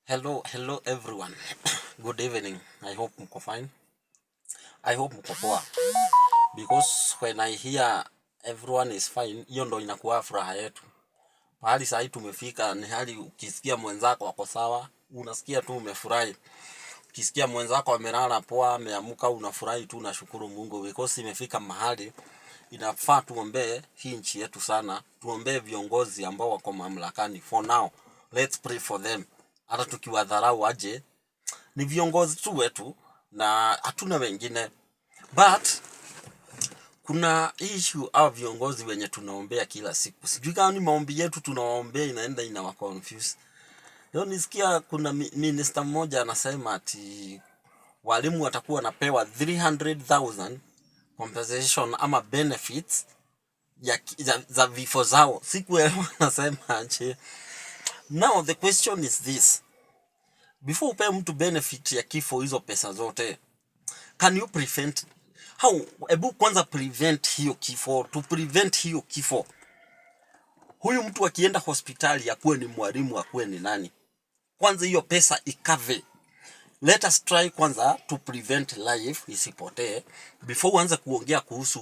Hello everyone. Good evening. I hope mko fine. I hope mko poa. Because when I hear everyone is fine, hiyo ndo inakuwa furaha yetu. Pahali sasa tumefika ni hali ukisikia mwenzako wako sawa, unasikia tu umefurahi. Ukisikia mwenzako amelala poa, ameamka unafurahi tu, unashukuru Mungu because imefika mahali inafaa tuombee hii nchi yetu sana. Tuombee viongozi ambao wako mamlakani. For now, let's pray for them. Hata tukiwadharau aje, ni viongozi tu wetu na hatuna wengine. But kuna issue au viongozi wenye tunaombea kila siku. Sijui kama ni maombi yetu tunawaombea inaenda inawa confuse. Leo nisikia kuna minister mmoja anasema ati walimu watakuwa wanapewa 300,000 compensation ama benefits za vifo zao. Sikuelewa anasema aje. Now the question is this. Before upe mtu benefit ya kifo hizo pesa zote, can you prevent? Ebu kwanza prevent hiyo kifo. To prevent hiyo kifo, huyu mtu akienda hospitali akuwe ni mwalimu, akuwe ni nani, kwanza hiyo pesa ikave. Let us try kwanza to prevent life isipotee before uanze kuongea kuhusu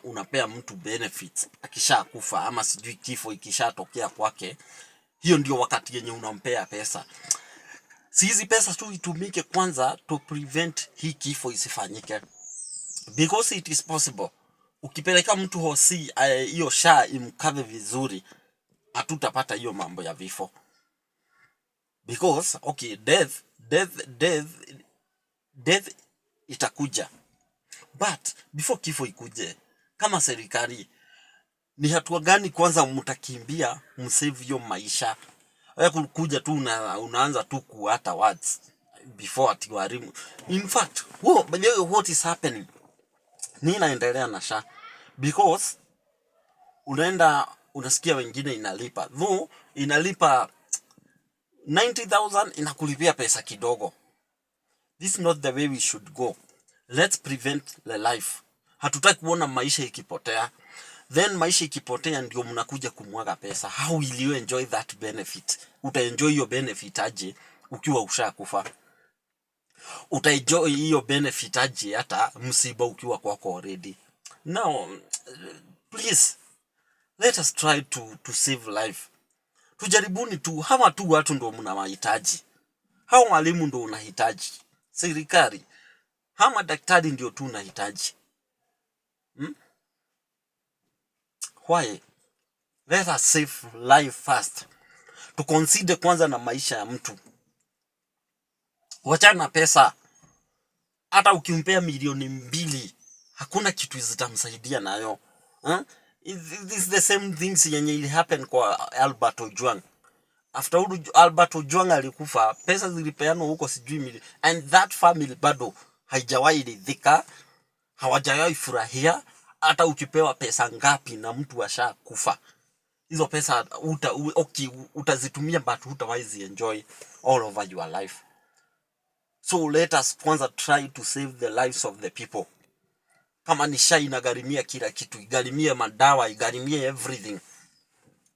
unapea mtu benefits akisha kufa ama sijui kifo ikishatokea kwake. Hiyo ndio wakati yenye unampea pesa. Si hizi pesa tu itumike kwanza to prevent hii kifo isifanyike, because it is possible. Ukipeleka mtu hosi hiyo sha imkave vizuri, hatutapata hiyo mambo ya vifo. Because okay, death itakuja, but before kifo ikuje, kama serikali ni hatua gani kwanza mtakimbia msave hiyo maisha? Kuja tu unaanza tu kuata words before atiwarimu. In fact, what is happening? Nini inaendelea na SHA? Because unaenda unasikia wengine inalipa. Though inalipa 90,000 inakulipia pesa kidogo. This is not the way we should go. Let's prevent the life. Hatutaki kuona maisha ikipotea. Then maisha ikipotea ndio mnakuja kumwaga pesa. How will you enjoy that benefit? Utaenjoy hiyo benefit aje ukiwa ushakufa? Utaenjoy hiyo benefit aje hata msiba ukiwa kwako already? Now, please, let us try to save life. Tujaribuni tu, hawa tu watu ndio mnawahitaji. Hawa walimu ndio unahitaji. Serikali, hawa daktari ndio tu unahitaji. Why? Let us save life first. To consider kwanza na maisha ya mtu. Wachana pesa. Hata ukimpea milioni 2, hakuna kitu zitamsaidia nayo. This is the same things yenye ili happen kwa Albert Ojwang. After Albert Ojwang alikufa, pesa zilipeanwa huko sijui milioni. And that family bado haijawahi ridhika, hawajawahi furahia. Hata ukipewa pesa ngapi na mtu ashakufa, hizo pesa utazitumia but hutawahi enjoy all over your life. So let us kwanza try to save the lives of the people. Kama ni SHA inagharimia kila kitu, igharimie madawa, igharimie everything.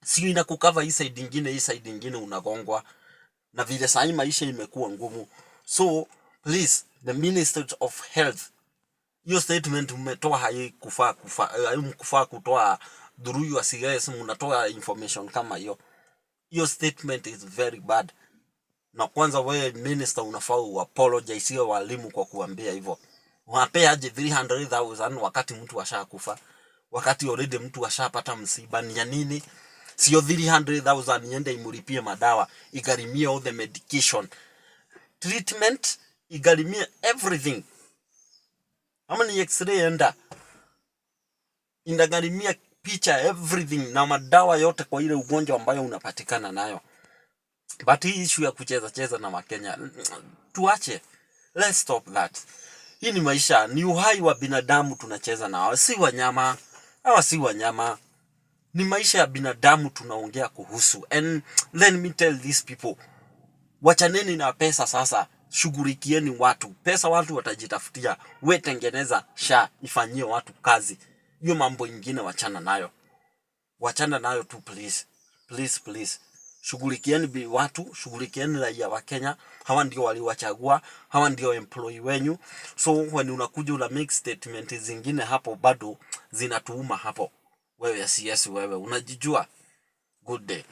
Sio inakukava hii side ingine unagongwa. Na vile sasa maisha imekuwa ngumu. So please, the Minister of Health, hiyo statement umetoa haikufaa kutoa through your CIS. Mnatoa information kama hiyo. Hiyo statement is very bad. Na kwanza wewe minister unafaa apologize walimu kwa kuambia hivyo. Wapea aje 300,000 wakati mtu ashakufa, wakati already mtu ashapata msiba? Ni ya nini? Sio 300,000 iende imulipie madawa, igharimie all the medication, treatment, igharimie everything. Ama ni x-ray enda inagharimia picha, everything, na madawa yote kwa ile ugonjwa ambayo unapatikana nayo. But hii issue ya kucheza na Wakenya, tuache. Let's stop that. Hii ni maisha, ni uhai wa binadamu tunacheza nao, si wanyama. Hawa si wanyama. Ni maisha ya binadamu tunaongea kuhusu. And let me tell these people, wachaneni na pesa sasa, shughulikieni watu. Pesa watu watajitafutia. Wewe tengeneza SHA ifanyie watu kazi. Hiyo mambo ingine wachana nayo. Wachana nayo tu please. Please. Shughulikieni watu, shughulikieni raia wa Kenya. Hawa ndio waliwachagua, hawa ndio employee wenyu. So when unakuja una make statement zingine hapo bado zinatuuma hapo. Wewe CS wewe unajijua. Good day.